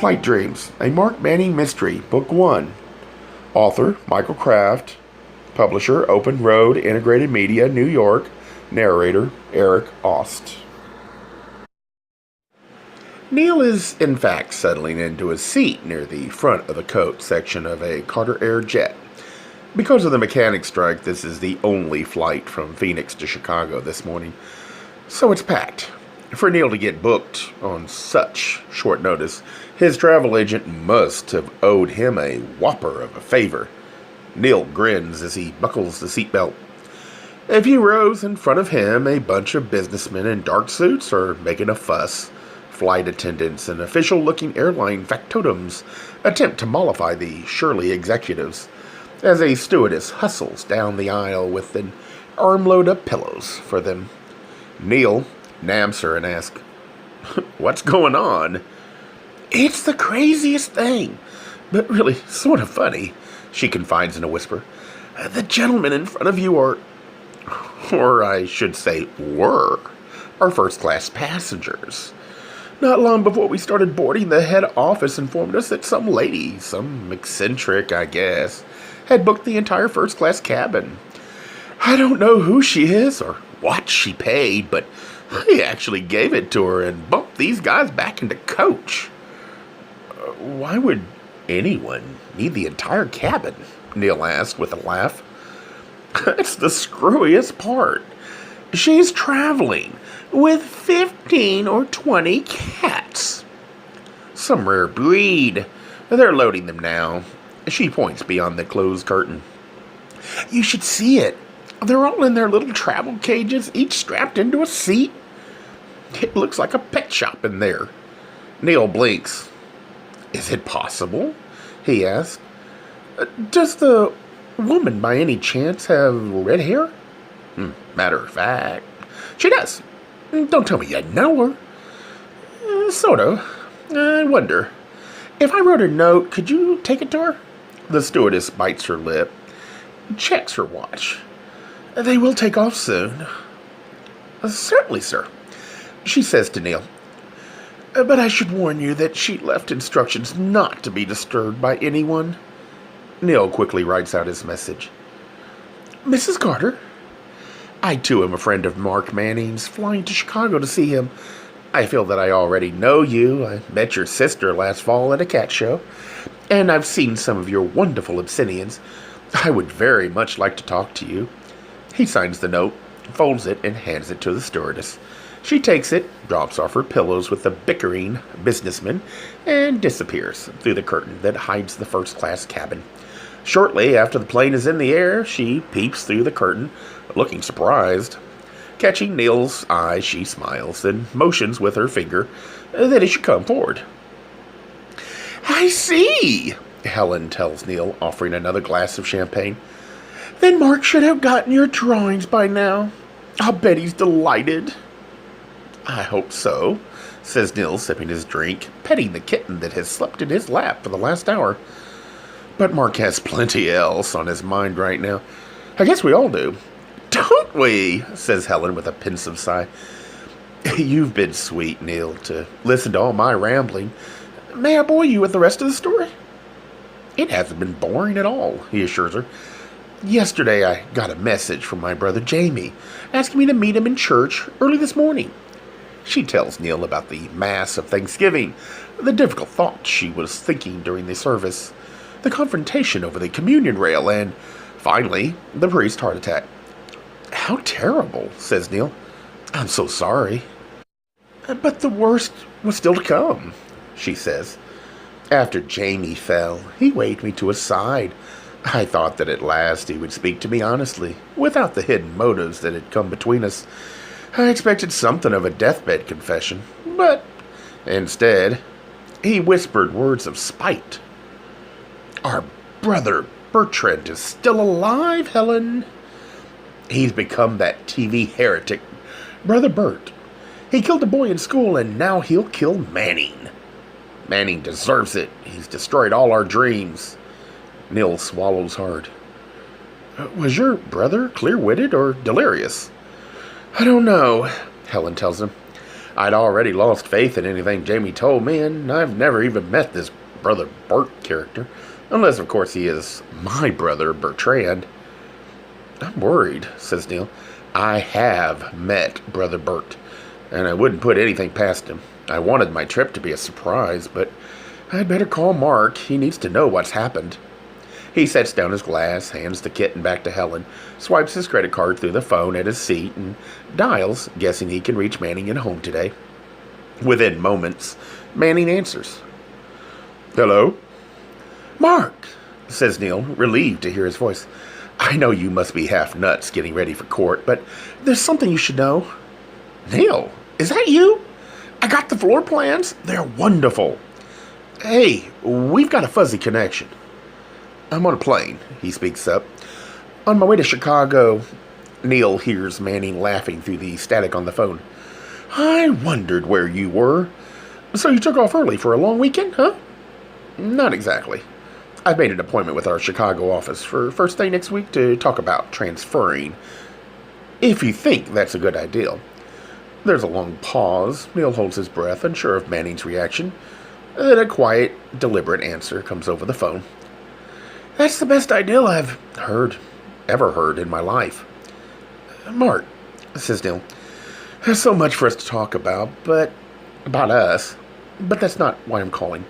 Flight Dreams, a Mark Manning mystery, Book 1. Author, Michael Kraft. Publisher, Open Road Integrated Media, New York. Narrator, Eric Ost. Neil is, in fact, settling into his seat near the front of the coach section of a Carter Air jet. Because of the mechanic strike, this is the only flight from Phoenix to Chicago this morning, so it's packed. For Neil to get booked on such short notice, his travel agent must have owed him a whopper of a favor. Neil grins as he buckles the seatbelt. A few rows in front of him, a bunch of businessmen in dark suits are making a fuss. Flight attendants and official-looking airline factotums attempt to mollify the Shirley executives as a stewardess hustles down the aisle with an armload of pillows for them. Neil nabs her and asks, "What's going on?" "It's the craziest thing, but really sort of funny," she confides in a whisper. "The gentlemen in front of you are, or I should say were, our first-class passengers. Not long before we started boarding, the head office informed us that some lady, some eccentric, I guess, had booked the entire first-class cabin. I don't know who she is or what she paid, but I actually gave it to her and bumped these guys back into coach." "Why would anyone need the entire cabin?" Neil asked with a laugh. "It's the screwiest part. She's traveling with 15 or 20 cats. Some rare breed. They're loading them now." She points beyond the closed curtain. "You should see it. They're all in their little travel cages, each strapped into a seat. It looks like a pet shop in there." Neil blinks. "Is it possible?" he asks. "Does the woman by any chance have red hair?" "Matter of fact, she does. Don't tell me you know her." "Sort of. I wonder. If I wrote a note, could you take it to her?" The stewardess bites her lip, checks her watch. "They will take off soon." "Certainly, sir," she says to Neil. "But I should warn you that she left instructions not to be disturbed by anyone." Neil quickly writes out his message. "Mrs. Carter, I too am a friend of Mark Manning's, flying to Chicago to see him. I feel that I already know you. I met your sister last fall at a cat show, and I've seen some of your wonderful Abyssinians. I would very much like to talk to you." He signs the note, folds it, and hands it to the stewardess. She takes it, drops off her pillows with the bickering businessman, and disappears through the curtain that hides the first-class cabin. Shortly after the plane is in the air, she peeps through the curtain, looking surprised. Catching Neil's eye, she smiles and motions with her finger that he should come forward. "I see," Helen tells Neil, offering another glass of champagne. "Then Mark should have gotten your drawings by now. I'll bet he's delighted." "I hope so," says Neil, sipping his drink, petting the kitten that has slept in his lap for the last hour. "But Mark has plenty else on his mind right now. I guess we all do." "Don't we?" says Helen with a pensive sigh. "You've been sweet, Neil, to listen to all my rambling. May I bore you with the rest of the story?" "It hasn't been boring at all," he assures her. "Yesterday I got a message from my brother Jamie, asking me to meet him in church early this morning." She tells Neil about the Mass of Thanksgiving, the difficult thoughts she was thinking during the service, the confrontation over the communion rail, and, finally, the priest's heart attack. "How terrible," says Neil. "I'm so sorry." "But the worst was still to come," she says. "After Jamie fell, he waved me to his side. I thought that at last he would speak to me honestly, without the hidden motives that had come between us. I expected something of a deathbed confession, but instead, he whispered words of spite. 'Our brother Bertrand is still alive, Helen. He's become that TV heretic, Brother Bert. He killed a boy in school, and now he'll kill Manning. Manning deserves it. He's destroyed all our dreams.'" Neil swallows hard. "Was your brother clear-witted or delirious?" "I don't know," Helen tells him. I'd already lost faith in anything Jamie told me, and I've never even met this Brother Bert character. Unless, of course, he is my brother, Bertrand. I'm worried, says Neil. I have met Brother Bert, and I wouldn't put anything past him. I wanted my trip to be a surprise, but I'd better call Mark. He needs to know what's happened. He sets down his glass, hands the kitten back to Helen, swipes his credit card through the phone at his seat, and dials, guessing he can reach Manning at home today. Within moments, Manning answers. Hello? Mark, says Neil, relieved to hear his voice. I know you must be half nuts getting ready for court, but there's something you should know. Neil, is that you? I got the floor plans. They're wonderful. Hey, we've got a fuzzy connection. I'm on a plane, he speaks up. On my way to Chicago. Neil hears Manning laughing through the static on the phone. I wondered where you were. So you took off early for a long weekend, huh? Not exactly. I've made an appointment with our Chicago office for first thing next week to talk about transferring. If you think that's a good idea. There's a long pause. Neil holds his breath, unsure of Manning's reaction. Then a quiet, deliberate answer comes over the phone. That's the best idea I've ever heard in my life. Mark, says Neil, there's so much for us to talk about us. But that's not why I'm calling.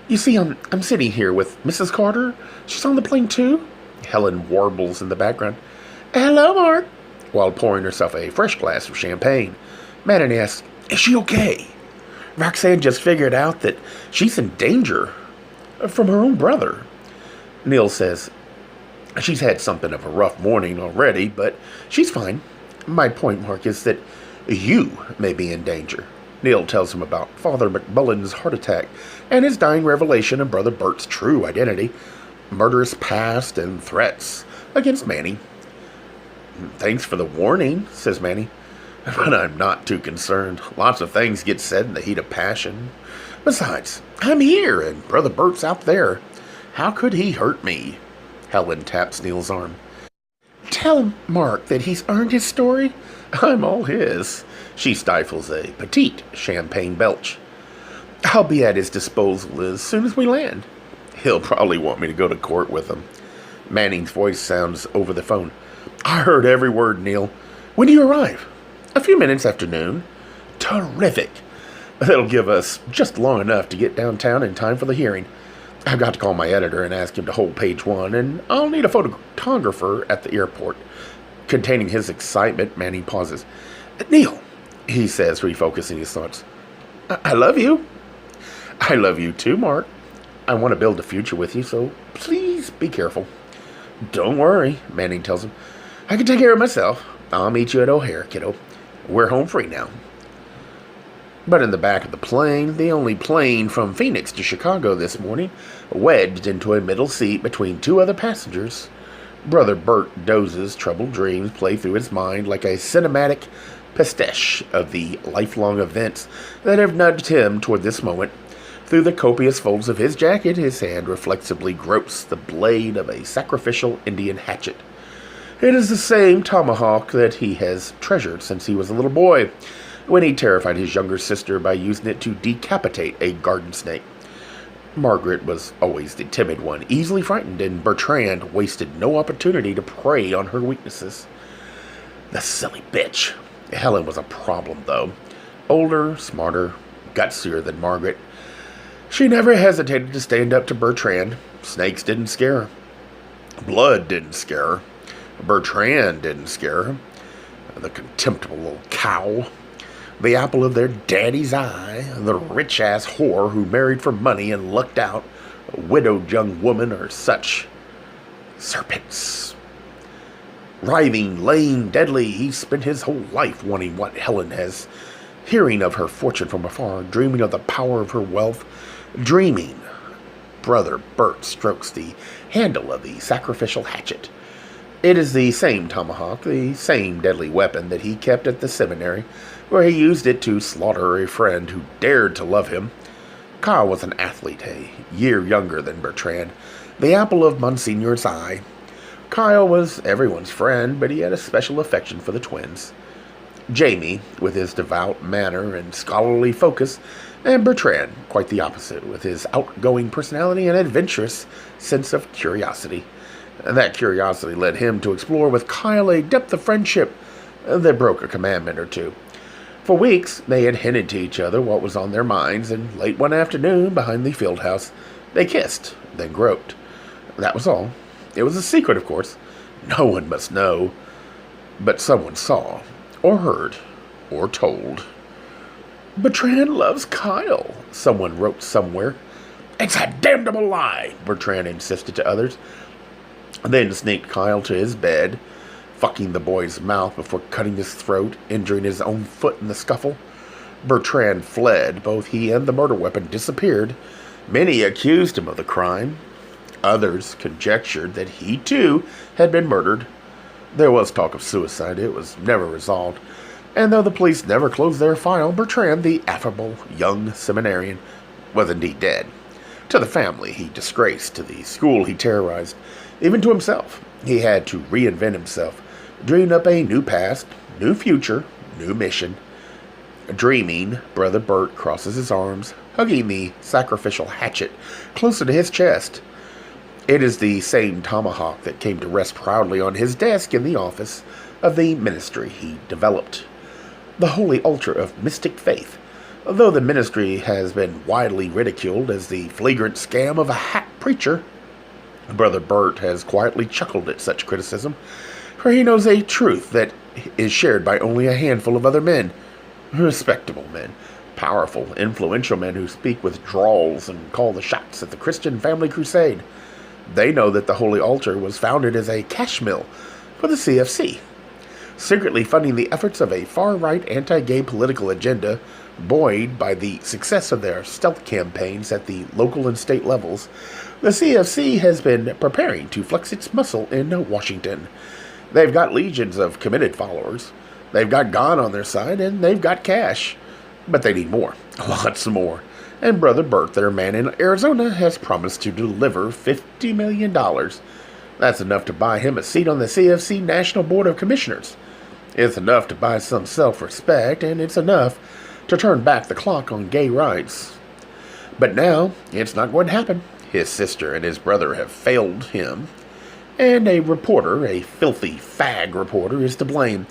You see, I'm sitting here with Mrs. Carter. She's on the plane too. Helen warbles in the background. Hello, Mark, while pouring herself a fresh glass of champagne. Manning asks, is she okay? Roxanne just figured out that she's in danger from her own brother. Neil says, she's had something of a rough morning already, but she's fine. My point, Mark, is that you may be in danger. Neil tells him about Father McMullen's heart attack and his dying revelation of Brother Bert's true identity, murderous past, and threats against Manning. Thanks for the warning, says Manning, but I'm not too concerned. Lots of things get said in the heat of passion. Besides, I'm here and Brother Bert's out there. How could he hurt me? Helen taps Neil's arm. Tell Mark that he's earned his story. I'm all his. She stifles a petite champagne belch. I'll be at his disposal as soon as we land. He'll probably want me to go to court with him. Manning's voice sounds over the phone. I heard every word, Neil. When do you arrive? A few minutes after noon. Terrific. That'll give us just long enough to get downtown in time for the hearing. I've got to call my editor and ask him to hold page one, and I'll need a photographer at the airport. Containing his excitement, Manning pauses. Neil, he says, refocusing his thoughts. I love you. I love you too, Mark. I want to build a future with you, so please be careful. Don't worry, Manning tells him. I can take care of myself. I'll meet you at O'Hare, kiddo. We're home free now. But in the back of the plane, the only plane from Phoenix to Chicago this morning, wedged into a middle seat between two other passengers, Brother Bert dozes, troubled dreams play through his mind like a cinematic pastiche of the lifelong events that have nudged him toward this moment. Through the copious folds of his jacket, his hand reflexively gropes the blade of a sacrificial Indian hatchet. It is the same tomahawk that he has treasured since he was a little boy, when he terrified his younger sister by using it to decapitate a garden snake. Margaret was always the timid one, easily frightened, and Bertrand wasted no opportunity to prey on her weaknesses. The silly bitch. Helen was a problem, though. Older, smarter, gutsier than Margaret. She never hesitated to stand up to Bertrand. Snakes didn't scare her. Blood didn't scare her. Bertrand didn't scare her. The contemptible little cow. The apple of their daddy's eye, the rich-ass whore who married for money and lucked out, a widowed young woman, or such serpents. Writhing, lame, deadly, he spent his whole life wanting what Helen has, hearing of her fortune from afar, dreaming of the power of her wealth, dreaming. Brother Bert strokes the handle of the sacrificial hatchet. It is the same tomahawk, the same deadly weapon that he kept at the seminary, where he used it to slaughter a friend who dared to love him. Kyle was an athlete, a year younger than Bertrand, the apple of Monsignor's eye. Kyle was everyone's friend, but he had a special affection for the twins. Jamie, with his devout manner and scholarly focus, and Bertrand, quite the opposite, with his outgoing personality and adventurous sense of curiosity. That curiosity led him to explore with Kyle a depth of friendship that broke a commandment or two. For weeks, they had hinted to each other what was on their minds, and late one afternoon, behind the field house, they kissed, then groped. That was all. It was a secret, of course. No one must know. But someone saw, or heard, or told. Bertrand loves Kyle, someone wrote somewhere. It's a damnable lie, Bertrand insisted to others. Then sneaked Kyle to his bed, fucking the boy's mouth before cutting his throat, injuring his own foot in the scuffle. Bertrand fled. Both he and the murder weapon disappeared. Many accused him of the crime. Others conjectured that he, too, had been murdered. There was talk of suicide. It was never resolved. And though the police never closed their file, Bertrand, the affable young seminarian, was indeed dead. To the family he disgraced, to the school he terrorized, even to himself. He had to reinvent himself, dream up a new past, new future, new mission. Dreaming, Brother Bert crosses his arms, hugging the sacrificial hatchet closer to his chest. It is the same tomahawk that came to rest proudly on his desk in the office of the ministry he developed. The holy altar of mystic faith, though the ministry has been widely ridiculed as the flagrant scam of a hack preacher. Brother Bert has quietly chuckled at such criticism, for he knows a truth that is shared by only a handful of other men, respectable men, powerful, influential men who speak with drawls and call the shots at the Christian family crusade. They know that the holy altar was founded as a cash mill for the CFC, secretly funding the efforts of a far-right anti-gay political agenda buoyed by the success of their stealth campaigns at the local and state levels. The CFC has been preparing to flex its muscle in Washington. They've got legions of committed followers. They've got God on their side, and they've got cash. But they need more. Lots more. And Brother Bert, their man in Arizona, has promised to deliver $50 million. That's enough to buy him a seat on the CFC National Board of Commissioners. It's enough to buy some self-respect, and it's enough to turn back the clock on gay rights. But now, it's not going to happen. His sister and his brother have failed him. And a reporter, a filthy fag reporter, is to blame.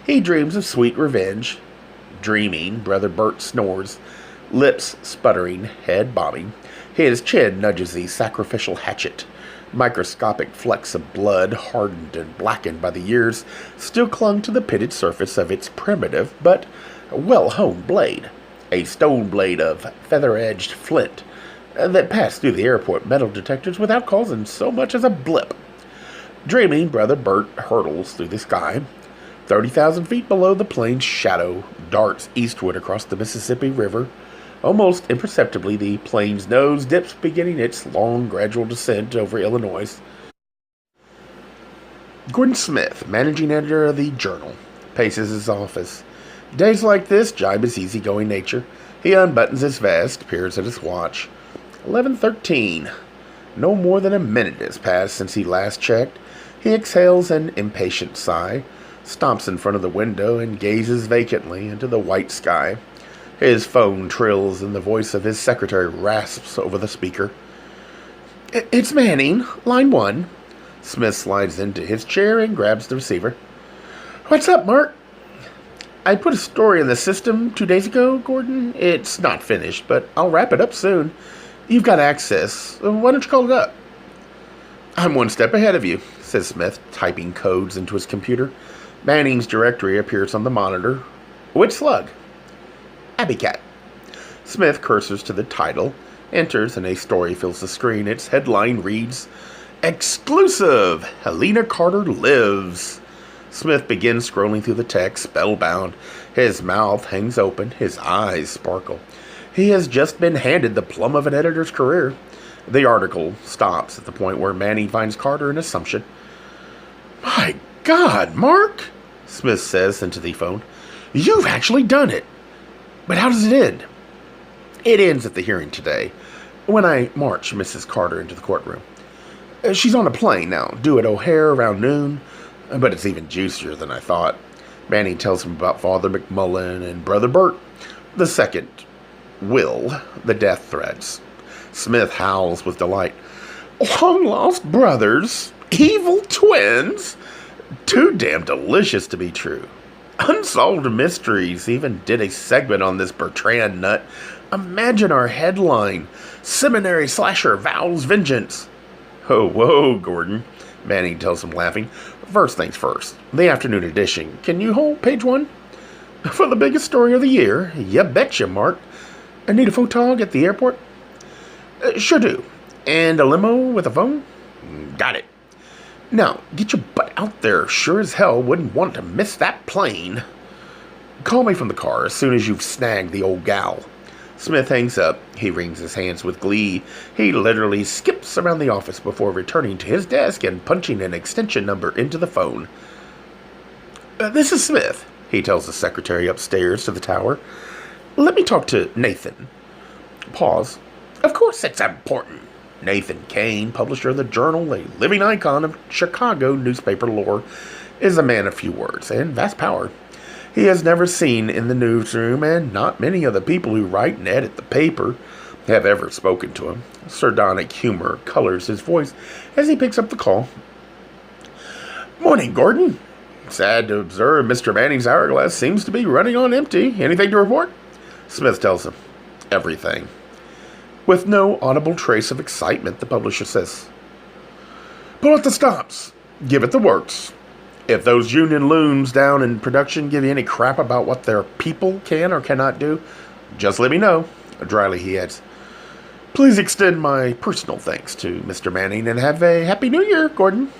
He dreams of sweet revenge. Dreaming, Brother Bert snores, lips sputtering, head bobbing. His chin nudges the sacrificial hatchet. Microscopic flecks of blood, hardened and blackened by the years, still clung to the pitted surface of its primitive but well-honed blade. A stone blade of feather-edged flint that passed through the airport metal detectors without causing so much as a blip. Dreaming, Brother Bert hurtles through the sky. 30,000 feet below, the plane's shadow darts eastward across the Mississippi River. Almost imperceptibly, the plane's nose dips, beginning its long, gradual descent over Illinois. Gordon Smith, managing editor of the Journal, paces his office. Days like this jibe his easygoing nature. He unbuttons his vest, peers at his watch. 11:13. No more than a minute has passed since he last checked. He exhales an impatient sigh, stomps in front of the window, and gazes vacantly into the white sky. His phone trills, and the voice of his secretary rasps over the speaker. It's Manning, line 1. Smith slides into his chair and grabs the receiver. What's up, Mark? I put a story in the system 2 days ago, Gordon. It's not finished, but I'll wrap it up soon. You've got access. Why don't you call it up? I'm one step ahead of you, says Smith, typing codes into his computer. Manning's directory appears on the monitor. Which slug? Abbycat. Smith cursors to the title, enters, and a story fills the screen. Its headline reads, Exclusive! Helena Carter lives. Smith begins scrolling through the text, spellbound. His mouth hangs open, his eyes sparkle. He has just been handed the plum of an editor's career. The article stops at the point where Manning finds Carter an assumption. My God, Mark, Smith says into the phone. You've actually done it. But how does it end? It ends at the hearing today, when I march Mrs. Carter into the courtroom. She's on a plane now, due at O'Hare around noon, but it's even juicier than I thought. Manning tells him about Father McMullen and Brother Bert. The second, Will, the death threats. Smith howls with delight. Long-lost brothers? Evil twins? Too damn delicious to be true. Unsolved Mysteries even did a segment on this Bertrand nut. Imagine our headline, Seminary Slasher Vows Vengeance. Oh, whoa, Gordon, Manning tells him, laughing. First things first, the afternoon edition. Can you hold page 1? For the biggest story of the year? You betcha, Mark. I need a photog at the airport? Sure do. And a limo with a phone? Got it. Now, get your butt out there. Sure as hell wouldn't want to miss that plane. Call me from the car as soon as you've snagged the old gal. Smith hangs up. He wrings his hands with glee. He literally skips around the office before returning to his desk and punching an extension number into the phone. This is Smith, he tells the secretary upstairs to the tower. Let me talk to Nathan. Pause. Of course it's important. Nathan Kane, publisher of the Journal, a living icon of Chicago newspaper lore, is a man of few words and vast power. He has never seen in the newsroom, and not many of the people who write and edit the paper have ever spoken to him. Sardonic humor colors his voice as he picks up the call. Morning, Gordon. Sad to observe Mr. Manning's hourglass seems to be running on empty. Anything to report? Smith tells him. Everything. With no audible trace of excitement, the publisher says, Pull out the stops. Give it the works. If those union loons down in production give you any crap about what their people can or cannot do, just let me know. Dryly he adds, Please extend my personal thanks to Mr. Manning and have a Happy New Year, Gordon.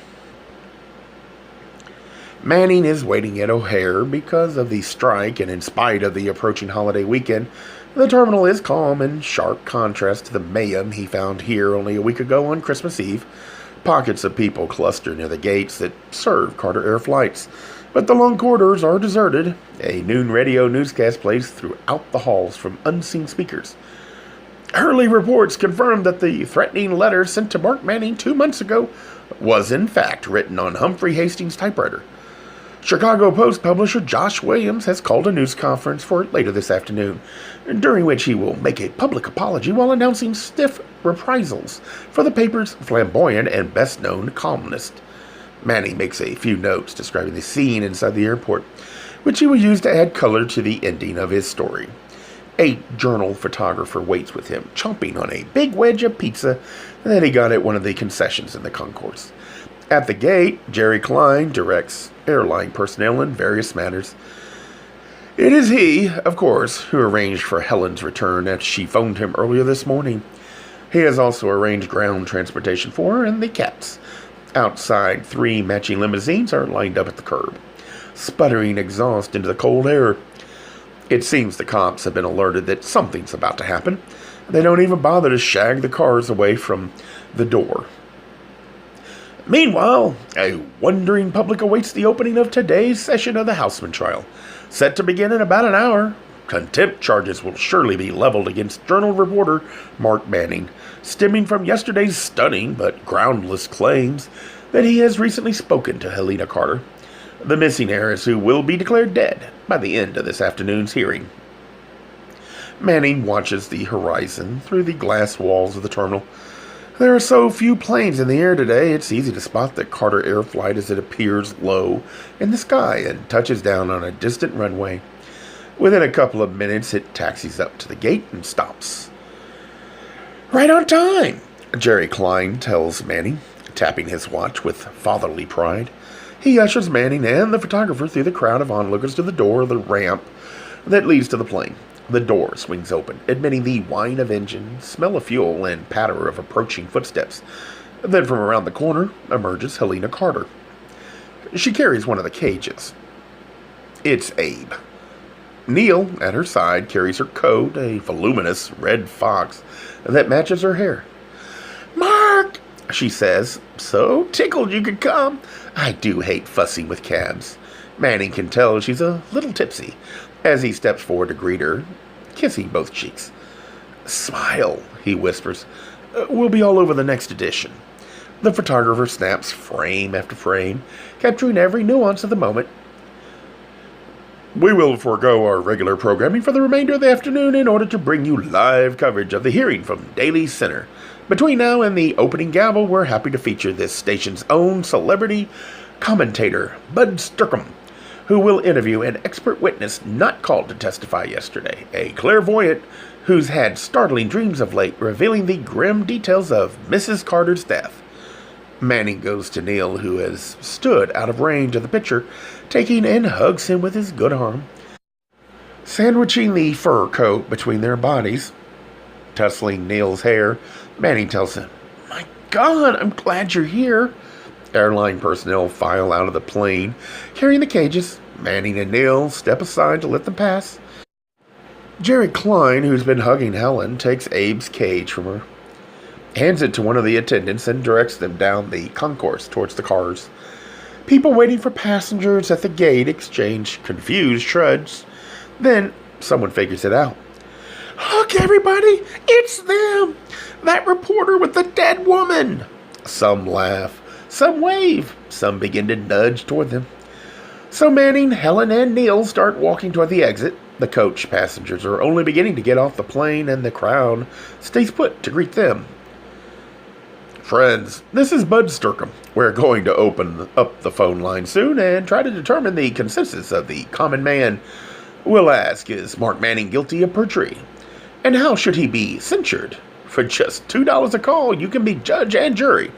Manning is waiting at O'Hare because of the strike, and in spite of the approaching holiday weekend, the terminal is calm in sharp contrast to the mayhem he found here only a week ago on Christmas Eve. Pockets of people cluster near the gates that serve Carter Air flights, but the long corridors are deserted. A noon radio newscast plays throughout the halls from unseen speakers. Early reports confirmed that the threatening letter sent to Mark Manning 2 months ago was in fact written on Humphrey Hastings' typewriter. Chicago Post publisher Josh Williams has called a news conference for later this afternoon, during which he will make a public apology while announcing stiff reprisals for the paper's flamboyant and best-known columnist. Manning makes a few notes describing the scene inside the airport, which he will use to add color to the ending of his story. A journal photographer waits with him, chomping on a big wedge of pizza that he got at one of the concessions in the concourse. At the gate, Jerry Klein directs airline personnel in various matters. It is he, of course, who arranged for Helen's return as she phoned him earlier this morning. He has also arranged ground transportation for her and the cats. Outside, 3 matching limousines are lined up at the curb, sputtering exhaust into the cold air. It seems the cops have been alerted that something's about to happen. They don't even bother to shag the cars away from the door. Meanwhile, a wondering public awaits the opening of today's session of the Houseman trial. Set to begin in about an hour, contempt charges will surely be leveled against Journal reporter Mark Manning, stemming from yesterday's stunning but groundless claims that he has recently spoken to Helena Carter, the missing heiress who will be declared dead by the end of this afternoon's hearing. Manning watches the horizon through the glass walls of the terminal. There are so few planes in the air today, it's easy to spot the Carter Air flight as it appears low in the sky and touches down on a distant runway. Within a couple of minutes, it taxis up to the gate and stops. Right on time, Jerry Klein tells Manning, tapping his watch with fatherly pride. He ushers Manning and the photographer through the crowd of onlookers to the door of the ramp that leads to the plane. The door swings open, admitting the whine of engine, smell of fuel, and patter of approaching footsteps. Then from around the corner emerges Helena Carter. She carries one of the cages. It's Abe. Neil, at her side, carries her coat, a voluminous red fox that matches her hair. Mark, she says, so tickled you could come. I do hate fussing with cabs. Manning can tell she's a little tipsy as he steps forward to greet her, kissing both cheeks. Smile, he whispers. We'll be all over the next edition. The photographer snaps frame after frame, capturing every nuance of the moment. We will forego our regular programming for the remainder of the afternoon in order to bring you live coverage of the hearing from Daily Center. Between now and the opening gavel, we're happy to feature this station's own celebrity commentator, Bud Sturcom, who will interview an expert witness not called to testify yesterday, a clairvoyant who's had startling dreams of late, revealing the grim details of Mrs. Carter's death. Manning goes to Neil, who has stood out of range of the picture, taking and hugs him with his good arm. Sandwiching the fur coat between their bodies, tussling Neil's hair, Manning tells him, "My God, I'm glad you're here." Airline personnel file out of the plane, carrying the cages. Manning and Neil step aside to let them pass. Jerry Klein, who's been hugging Helen, takes Abe's cage from her, hands it to one of the attendants, and directs them down the concourse towards the cars. People waiting for passengers at the gate exchange confused shrugs. Then someone figures it out. "Look, everybody! It's them! That reporter with the dead woman!" Some laugh, some wave, some begin to nudge toward them. So Manning, Helen, and Neil start walking toward the exit. The coach passengers are only beginning to get off the plane, and the crowd stays put to greet them. "Friends, this is Bud Sturcom. We're going to open up the phone line soon and try to determine the consensus of the common man. We'll ask, is Mark Manning guilty of perjury? And how should he be censured? For just $2 a call, you can be judge and jury.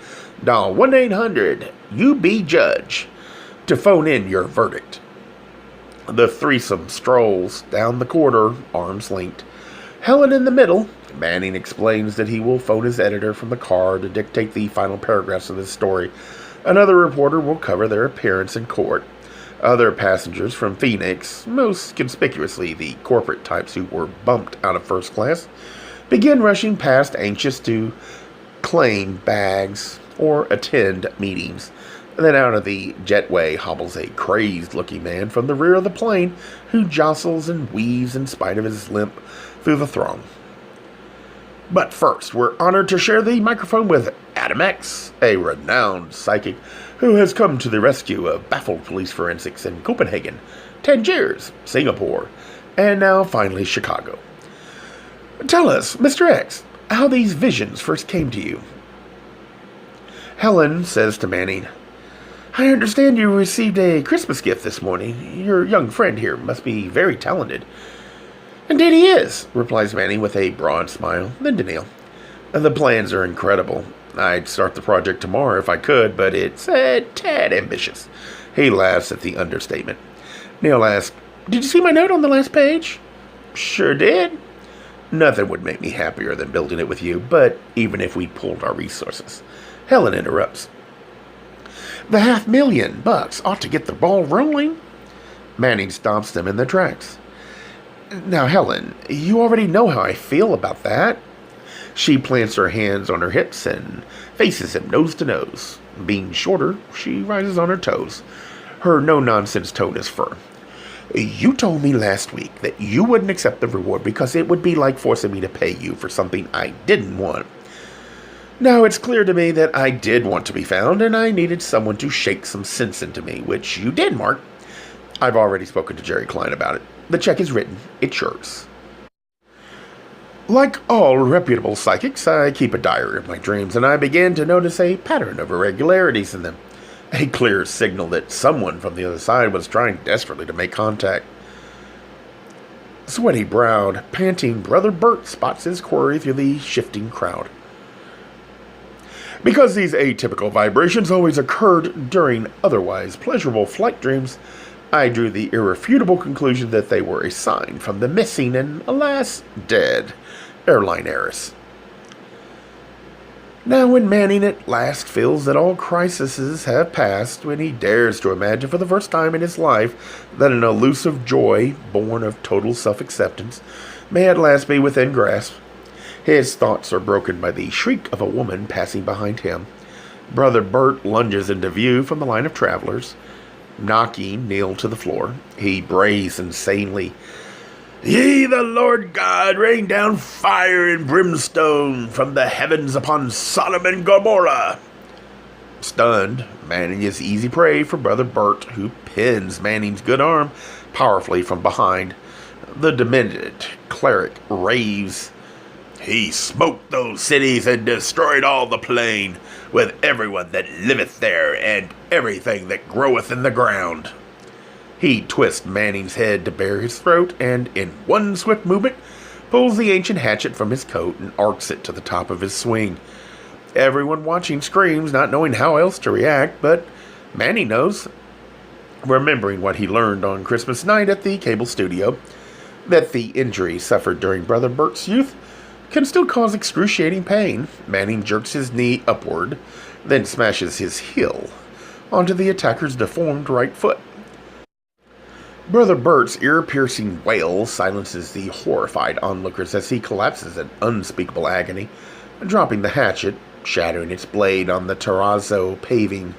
Dial 1-800-UB-JUDGE to phone in your verdict." The threesome strolls down the corridor, arms linked. Helen in the middle. Manning explains that he will phone his editor from the car to dictate the final paragraphs of this story. Another reporter will cover their appearance in court. Other passengers from Phoenix, most conspicuously the corporate types who were bumped out of first class, begin rushing past, anxious to claim bags or attend meetings. And then out of the jetway hobbles a crazed-looking man from the rear of the plane who jostles and weaves in spite of his limp through the throng. But first, we're honored to share the microphone with Adam X, a renowned psychic who has come to the rescue of baffled police forensics in Copenhagen, Tangiers, Singapore, and now finally Chicago. Tell us, Mr. X, how these visions first came to you. Helen says to Manning, "I understand you received a Christmas gift this morning. Your young friend here must be very talented." "Indeed he is," replies Manning with a broad smile. Then to Neil, "The plans are incredible. I'd start the project tomorrow if I could, but it's a tad ambitious." He laughs at the understatement. Neil asks, "Did you see my note on the last page?" "Sure did." "Nothing would make me happier than building it with you, but even if we pooled our resources." Helen interrupts. "The $500,000 ought to get the ball rolling." Manning stops them in their tracks. "Now, Helen, you already know how I feel about that." She plants her hands on her hips and faces him nose to nose. Being shorter, she rises on her toes. Her no-nonsense tone is firm. "You told me last week that you wouldn't accept the reward because it would be like forcing me to pay you for something I didn't want. Now it's clear to me that I did want to be found, and I needed someone to shake some sense into me, which you did, Mark. I've already spoken to Jerry Klein about it. The check is written. It's yours." Like all reputable psychics, I keep a diary of my dreams, and I began to notice a pattern of irregularities in them. A clear signal that someone from the other side was trying desperately to make contact. Sweaty-browed, panting Brother Bert spots his quarry through the shifting crowd. Because these atypical vibrations always occurred during otherwise pleasurable flight dreams, I drew the irrefutable conclusion that they were a sign from the missing and, alas, dead airline heiress. Now when Manning at last feels that all crises have passed, when he dares to imagine for the first time in his life that an elusive joy, born of total self-acceptance, may at last be within grasp, his thoughts are broken by the shriek of a woman passing behind him. Brother Bert lunges into view from the line of travelers. Knocking Neil to the floor, he brays insanely, "Ye, the Lord God, rain down fire and brimstone from the heavens upon Sodom and Gomorrah." Stunned, Manning is easy prey for Brother Bert, who pins Manning's good arm, powerfully from behind. The demented cleric raves, "He smote those cities and destroyed all the plain, with everyone that liveth there, and everything that groweth in the ground." He twists Manning's head to bare his throat, and in one swift movement, pulls the ancient hatchet from his coat and arcs it to the top of his swing. Everyone watching screams, not knowing how else to react, but Manning knows, remembering what he learned on Christmas night at the cable studio, that the injury suffered during Brother Bert's youth can still cause excruciating pain. Manning jerks his knee upward, then smashes his heel onto the attacker's deformed right foot. Brother Bert's ear-piercing wail silences the horrified onlookers as he collapses in unspeakable agony, dropping the hatchet, shattering its blade on the terrazzo paving.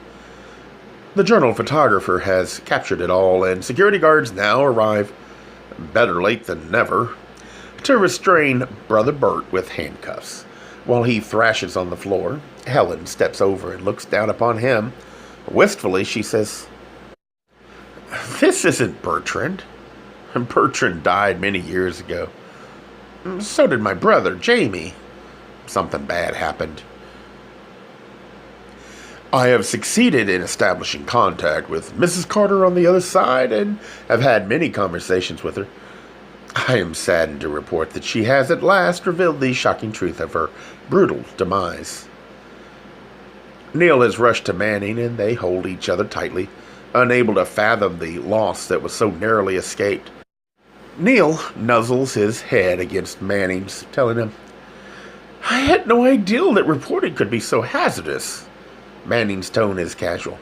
The journal photographer has captured it all, and security guards now arrive, better late than never, to restrain Brother Bert with handcuffs. While he thrashes on the floor, Helen steps over and looks down upon him. Wistfully, she says, "This isn't Bertrand. Bertrand died many years ago. So did my brother, Jamie. Something bad happened. I have succeeded in establishing contact with Mrs. Carter on the other side and have had many conversations with her. I am saddened to report that she has at last revealed the shocking truth of her brutal demise." Neil has rushed to Manning, and they hold each other tightly, unable to fathom the loss that was so narrowly escaped. Neil nuzzles his head against Manning's, telling him, "I had no idea that reporting could be so hazardous." Manning's tone is casual.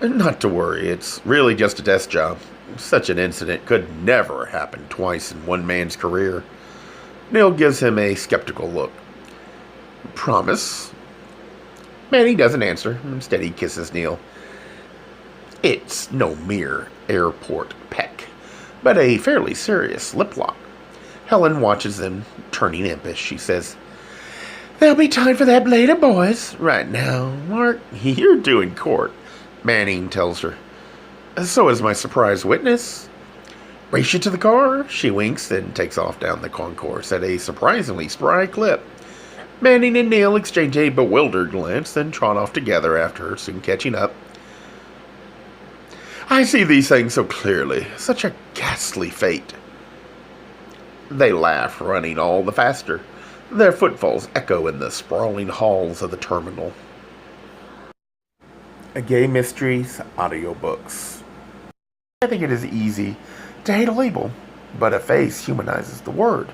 "Not to worry, it's really just a desk job. Such an incident could never happen twice in one man's career." Neil gives him a skeptical look. "Promise?" Manning doesn't answer. Instead, he kisses Neil. It's no mere airport peck, but a fairly serious lip lock. Helen watches them, turning impish. She says, "There'll be time for that later, boys. Right now, Mark, you're due in court," Manning tells her. "So is my surprise witness. Race you to the car." She winks and takes off down the concourse at a surprisingly spry clip. Manning and Neil exchange a bewildered glance, then trot off together after her, soon catching up. "I see these things so clearly. Such a ghastly fate." They laugh, running all the faster. Their footfalls echo in the sprawling halls of the terminal. Gay Mysteries audiobooks. I think it is easy to hate a label, but a face humanizes the word.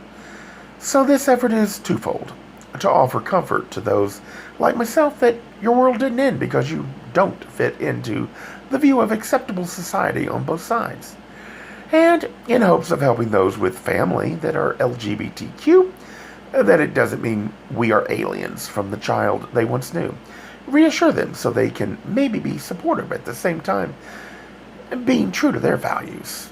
So this effort is twofold: to offer comfort to those like myself that your world didn't end because you don't fit into the view of acceptable society on both sides, and in hopes of helping those with family that are LGBTQ, that it doesn't mean we are aliens from the child they once knew. Reassure them so they can maybe be supportive at the same time, being true to their values.